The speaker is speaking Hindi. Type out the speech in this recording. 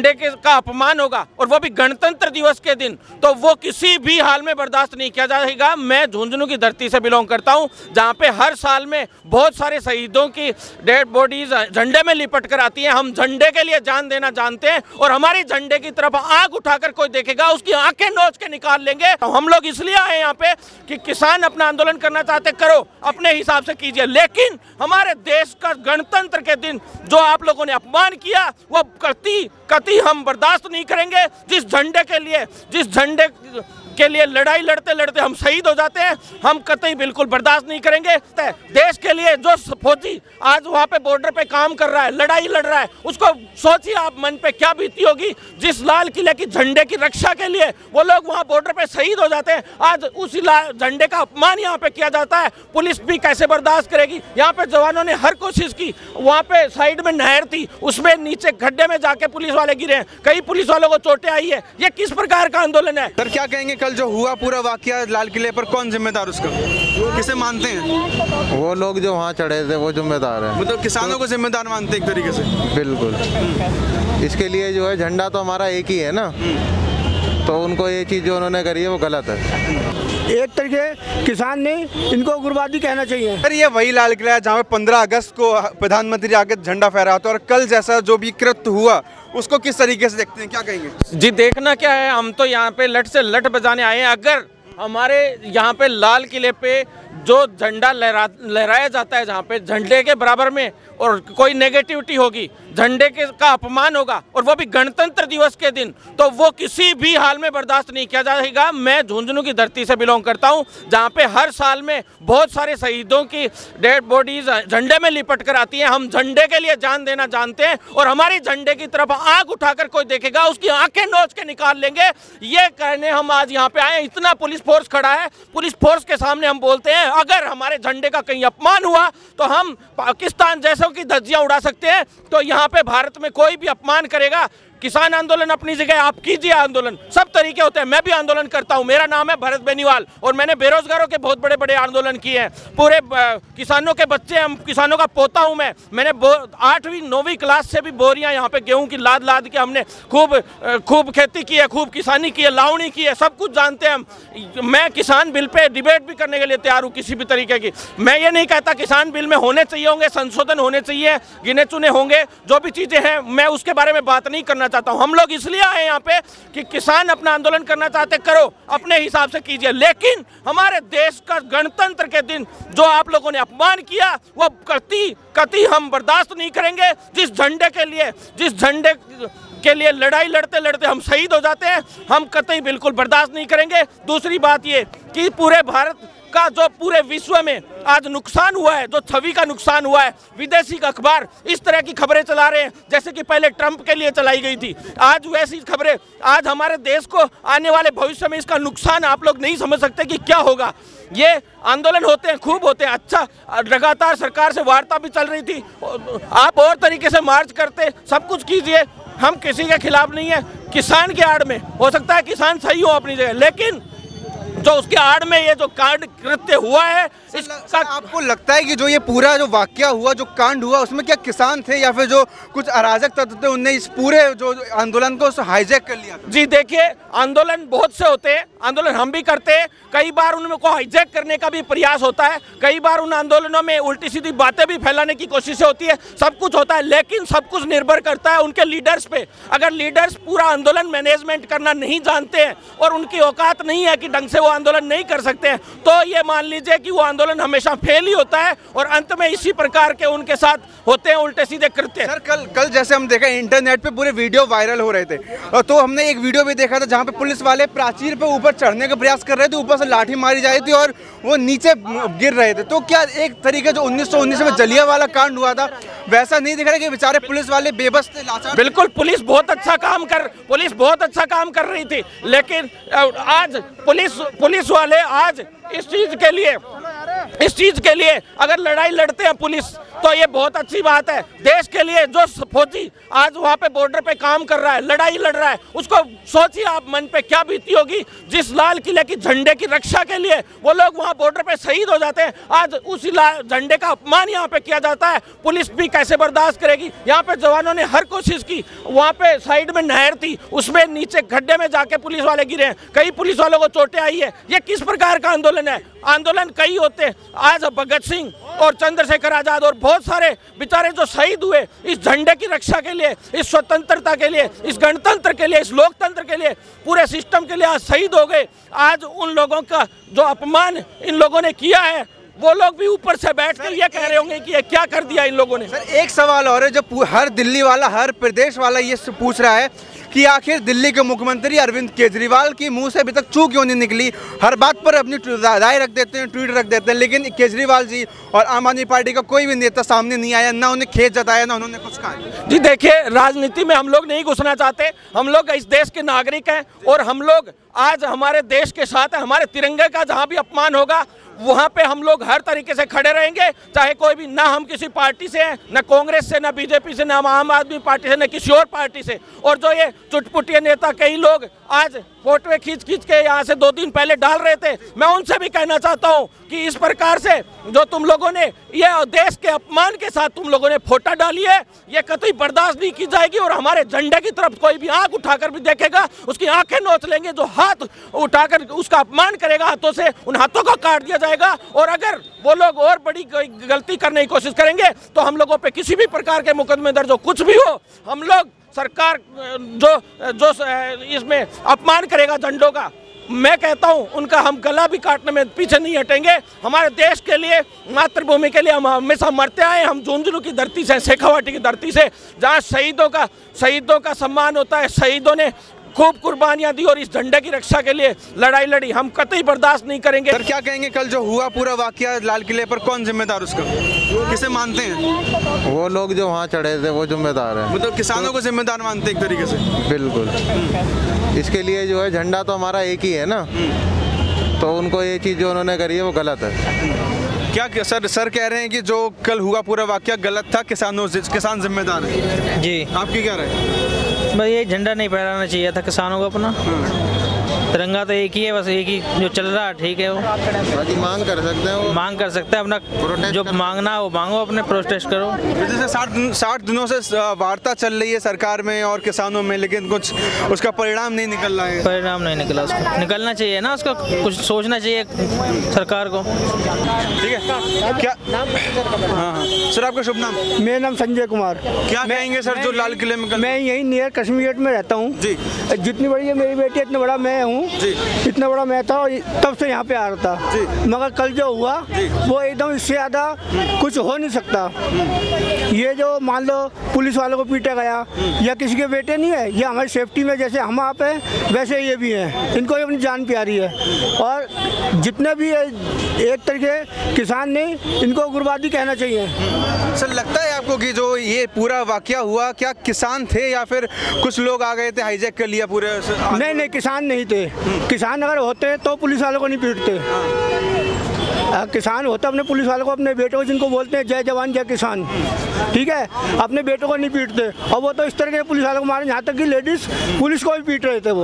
झंडे का अपमान होगा और वो भी गणतंत्र दिवस के दिन, तो वो किसी भी हाल में बर्दाश्त नहीं किया जाएगा। मैं झुंझुनू की धरती से बिलोंग करता हूं, जहां पे हर साल में बहुत सारे शहीदों की डेड बॉडीज झंडे में लिपट कर आती हैं। हम झंडे के लिए जान देना जानते हैं और हमारी झंडे की तरफ आग उठाकर कोई देखेगा उसकी आंखें नोच के निकाल लेंगे। हम लोग इसलिए आए यहाँ पे कि किसान अपना आंदोलन करना चाहते करो, अपने हिसाब से कीजिए, लेकिन हमारे देश का गणतंत्र के दिन जो आप लोगों ने अपमान किया वो कतई हम बर्दाश्त नहीं करेंगे। जिस झंडे के लिए लड़ाई लड़ते लड़ते हम शहीद हो जाते हैं, हम कतई बिल्कुल बर्दाश्त नहीं करेंगे। देश के लिए जो फौजी आज वहाँ पे बॉर्डर पे काम कर रहा है, लड़ाई लड़ रहा है, उसको सोचिए आप मन पे क्या बीती होगी। जिस लाल किले की झंडे की रक्षा के लिए वो लोग वहाँ बॉर्डर पे शहीद हो जाते हैं, आज उसी झंडे का अपमान यहाँ पे किया जाता है। पुलिस भी कैसे बर्दाश्त करेगी। यहाँ पे जवानों ने हर कोशिश की, वहाँ पे साइड में नहर थी, उसमें नीचे गड्ढे में जाके पुलिस वाले गिरे हैं, कई पुलिस वालों को चोटें आई है। ये किस प्रकार का आंदोलन है? सर क्या कहेंगे, कल जो हुआ पूरा वाकया लाल किले पर, कौन जिम्मेदार उसका, किसे मानते हैं? वो लोग जो वहाँ चढ़े थे वो जिम्मेदार है। मतलब किसानों को जिम्मेदार मानते हैं एक तरीके से? बिल्कुल। इसके लिए जो है झंडा तो हमारा एक ही है ना, तो उनको ये चीज़ जो उन्होंने करी है वो गलत है। एक तरीके किसान ने इनको उग्रवादी कहना चाहिए। सर ये वही लाल किला है जहाँ पे 15 अगस्त को प्रधानमंत्री आके झंडा फहराता है, और कल जैसा जो भी कृत्य हुआ उसको किस तरीके से देखते हैं, क्या कहेंगे? जी देखना क्या है, हम तो यहाँ पे लट से लट बजाने आए हैं। अगर हमारे यहाँ पे लाल किले पे जो झंडा लहराया जाता है, जहाँ पे झंडे के बराबर में और कोई नेगेटिविटी होगी, झंडे का अपमान होगा और वो भी गणतंत्र दिवस के दिन, तो वो किसी भी हाल में बर्दाश्त नहीं किया जाएगा। मैं झुंझुनू की धरती से बिलोंग करता हूं, जहां पे हर साल में बहुत सारे शहीदों की डेड बॉडीज झंडे में लिपट कर आती हैं। हम झंडे के लिए जान देना जानते हैं और हमारी झंडे की तरफ आग उठाकर कोई देखेगा उसकी आंखें नोच के निकाल लेंगे। ये कहने हम आज यहाँ पे आए। इतना पुलिस फोर्स खड़ा है, पुलिस फोर्स के सामने हम बोलते हैं अगर हमारे झंडे का कहीं अपमान हुआ तो हम पाकिस्तान जैसों की धज्जियां उड़ा सकते हैं। तो यहाँ पे भारत में कोई भी अपमान करेगा, किसान आंदोलन अपनी जगह, आप कीजिए आंदोलन, सब तरीके होते हैं। मैं भी आंदोलन करता हूं, मेरा नाम है भरत बेनीवाल और मैंने बेरोजगारों के बहुत बड़े बड़े आंदोलन किए हैं। पूरे किसानों के बच्चे, हम किसानों का पोता हूं मैंने 8वीं 9वीं क्लास से भी बोरियां यहाँ पे गेहूं की लाद के हमने खूब खेती की है, खूब किसानी की है, लावणी की है, सब कुछ जानते हैं हम। मैं किसान बिल पे डिबेट भी करने के लिए तैयार हूँ किसी भी तरीके की। मैं ये नहीं कहता किसान बिल में होने चाहिए होंगे, संशोधन होने चाहिए, गिने चुने होंगे, जो भी चीज़ें हैं मैं उसके बारे में बात नहीं करना चाहता हूं। हम लोग इसलिए आए यहाँ पे कि किसान अपना आंदोलन करना चाहते करो, अपने हिसाब से कीजिए, लेकिन हमारे देश का गणतंत्र के दिन जो आप लोगों ने अपमान किया वो कतई हम बर्दाश्त नहीं करेंगे। जिस झंडे के लिए लड़ाई लड़ते लड़ते हम शहीद हो जाते हैं, हम कतई बिल्कुल बर्दाश्त नहीं करेंगे। दूसरी बात ये कि पूरे भारत का जो पूरे विश्व में आज नुकसान हुआ है, जो छवि का नुकसान हुआ है, विदेशी अखबार इस तरह की खबरें चला रहे हैं जैसे कि पहले ट्रंप के लिए चलाई गई थी, आज वैसी खबरें। आज हमारे देश को आने वाले भविष्य में इसका नुकसान आप लोग नहीं समझ सकते कि क्या होगा। ये आंदोलन होते हैं, खूब होते हैं, अच्छा लगातार सरकार से वार्ता भी चल रही थी, आप और तरीके से मार्च करते, सब कुछ कीजिए, हम किसी के खिलाफ नहीं है। किसान के आड़ में हो सकता है किसान सही हो अपनी जगह, लेकिन जो उसके आड़ में ये जो कांड कृत्य हुआ है, इसका आपको लगता है कि जो ये पूरा जो वाकया हुआ, जो कांड हुआ, उसमें क्या किसान थे या फिर जो कुछ अराजक तत्व थे उनने इस पूरे जो आंदोलन को हाईजैक कर लिया था? जी देखिए, आंदोलन बहुत से होते हैं, आंदोलन हम भी करते हैं, कई बार उनको हाईजैक करने का भी प्रयास होता है, कई बार उन आंदोलनों में उल्टी सीधी बातें भी फैलाने की कोशिश होती है, सब कुछ होता है, लेकिन सब कुछ निर्भर करता है उनके लीडर्स पे। अगर लीडर्स पूरा आंदोलन मैनेजमेंट करना नहीं जानते हैं और उनकी औकात नहीं है कि ढंग से वो आंदोलन नहीं कर सकते हैं, तो ये मान लीजिए कि वो आंदोलन हमेशा फेल ही होता है और अंत में इसी प्रकार के उनके साथ होते हैं उल्टे सीधे कृत्य। सर कल जैसे हम देखा इंटरनेट पे पूरे वीडियो वायरल हो रहे थे, तो हमने एक वीडियो भी देखा था जहाँ पे पुलिस वाले प्राचीर पे ऊपर चढ़ने का प्रयास कर रहे थे, ऊपर से लाठी मारी जा रही थी और वो नीचे गिर रहे थे। तो क्या एक तरीके जो 1919 में जलियांवाला कांड हुआ था वैसा नहीं दिख रहा कि बेचारे पुलिस वाले बेबस थे, लाचार? बिल्कुल, पुलिस बहुत अच्छा काम कर रही थी, लेकिन आज पुलिस वाले आज इस चीज के लिए इस चीज के लिए अगर लड़ाई लड़ते हैं पुलिस तो ये बहुत अच्छी बात है। देश के लिए जो फौजी आज वहाँ पे बॉर्डर पे काम कर रहा है, लड़ाई लड़ रहा है, उसको सोचिए आप मन पे क्या बीती होगी। जिस लाल किले की झंडे की रक्षा के लिए वो लोग वहाँ बॉर्डर पे शहीद हो जाते हैं, आज उसी झंडे का अपमान यहाँ पे किया जाता है। पुलिस भी कैसे बर्दाश्त करेगी। यहाँ पे जवानों ने हर कोशिश की, वहाँ पे साइड में नहर थी, उसमें नीचे गड्ढे में जाके पुलिस वाले गिरे हैं, कई पुलिस वालों को चोटें आई है। ये किस प्रकार का आंदोलन है? आंदोलन कई होते हैं। आज भगत सिंह और चंद्रशेखर आजाद और बहुत सारे बेचारे जो शहीद हुए इस झंडे की रक्षा के लिए, इस स्वतंत्रता के लिए, इस गणतंत्र के लिए, इस लोकतंत्र के लिए, पूरे सिस्टम के लिए आज शहीद हो गए। आज उन लोगों का जो अपमान इन लोगों ने किया है, वो लोग भी ऊपर से बैठ कर ये कह रहे होंगे कि ये क्या कर दिया इन लोगों ने। सर एक सवाल और है, जो हर दिल्ली वाला, हर प्रदेश वाला ये पूछ रहा है कि आखिर दिल्ली के मुख्यमंत्री अरविंद केजरीवाल की मुंह से अभी तक चू क्यों नहीं निकली। हर बात पर अपनी राय रख देते हैं, ट्वीट रख देते हैं, लेकिन केजरीवाल जी और आम आदमी पार्टी का कोई भी नेता सामने नहीं आया, ना उन्हें खेद जताया, ना उन्होंने कुछ कहा। जी देखिए, राजनीति में हम लोग नहीं घुसना चाहते। हम लोग इस देश के नागरिक हैं और हम लोग आज हमारे देश के साथ है। हमारे तिरंगे का जहाँ भी अपमान होगा वहाँ पे हम लोग हर तरीके से खड़े रहेंगे, चाहे कोई भी, ना हम किसी पार्टी से हैं, ना कांग्रेस से, ना बीजेपी से, ना आम आदमी पार्टी से, ना किसी और पार्टी से। और जो ये चुटपुटिया नेता कई लोग आज फोटो खींच के यहाँ से 2 दिन पहले डाल रहे थे, मैं उनसे भी कहना चाहता हूँ कि इस प्रकार से जो तुम लोगों ने ये देश के अपमान के साथ तुम लोगों ने फोटो डाली है, ये कतई बर्दाश्त नहीं की जाएगी। और हमारे झंडे की तरफ कोई भी आंख उठाकर भी देखेगा, उसकी आंखें नोच लेंगे। जो हाथ उठाकर उसका अपमान करेगा हाथों से, उन हाथों को काट दिया जाएगा। और अगर वो लोग और बड़ी गलती करने की कोशिश करेंगे तो हम लोगों पे किसी भी प्रकार के मुकदमे दर्ज हो, कुछ भी हो, हम लोग सरकार जो इसमें अपमान करेगा झंडों का, मैं कहता हूं उनका हम गला भी काटने में पीछे नहीं हटेंगे। हमारे देश के लिए, मातृभूमि के लिए हम हमेशा मरते आए। हम झुंझुनू की धरती से, शेखावाटी की धरती से, जहां शहीदों का सम्मान होता है, शहीदों ने खूब कुर्बानियां दी और इस झंडे की रक्षा के लिए लड़ाई लड़ी, हम कतई बर्दाश्त नहीं करेंगे। सर क्या कहेंगे, कल जो हुआ पूरा वाकया लाल किले पर, कौन जिम्मेदार उसका, किसे मानते हैं? वो लोग जो वहाँ चढ़े थे वो जिम्मेदार है। मतलब किसानों को जिम्मेदार मानते हैं एक तरीके से? बिल्कुल। इसके लिए जो है झंडा तो हमारा एक ही है ना, तो उनको ये चीज़ जो उन्होंने करी है वो गलत है। क्या सर कह रहे हैं कि जो कल हुआ पूरा वाकया गलत था, किसान जिम्मेदार है? जी, आपकी क्या राय है? बस ये झंडा नहीं फहराना चाहिए था किसानों को अपना। तिरंगा तो एक ही है, बस एक ही जो चल रहा है, ठीक है। वो बाकी मांग कर सकते हैं, वो मांग कर सकते हैं, अपना जो मांगना है वो मांगो, अपने प्रोटेस्ट करो। जैसे 60 दिनों से वार्ता चल रही है सरकार में और किसानों में, लेकिन कुछ उसका परिणाम नहीं निकल रहा है। परिणाम नहीं निकला, उसको निकलना चाहिए ना, उसका कुछ सोचना चाहिए सरकार को। ठीक है, क्या हाँ सर आपका शुभ नाम? मेरा नाम संजय कुमार। क्या कहेंगे सर जो लाल किले में कल? मैं यही नियर कश्मीर गेट में रहता हूँ जी। जितनी बड़ी है मेरी बेटी, इतना बड़ा मैं हूँ जी। इतना बड़ा मैं था और तब से यहाँ पे आ रहा था जी। मगर कल जो हुआ वो एकदम इससे ज़्यादा कुछ हो नहीं सकता। ये जो मान लो पुलिस वालों को पीटा गया, या किसी के बेटे नहीं है, ये हमारी सेफ्टी में जैसे हम आप हैं वैसे ये भी हैं, इनको अपनी जान प्यारी है। और जितने भी एक तरीके किसान नहीं, इनको उग्रवादी कहना चाहिए। सर लगता है आपको कि जो ये पूरा वाकया हुआ, क्या किसान थे या फिर कुछ लोग आ गए थे, हाईजैक कर लिया पूरे? नहीं, किसान नहीं थे। किसान अगर होते तो पुलिस वालों को नहीं पीटते। किसान होता अपने पुलिस वालों को, अपने बेटों को, जिनको बोलते हैं जय जवान जय किसान, ठीक है, अपने बेटों को नहीं पीटते। और वो तो इस तरह के पुलिस वालों को मारे, यहाँ तक कि लेडीज पुलिस को भी पीट रहे थे वो।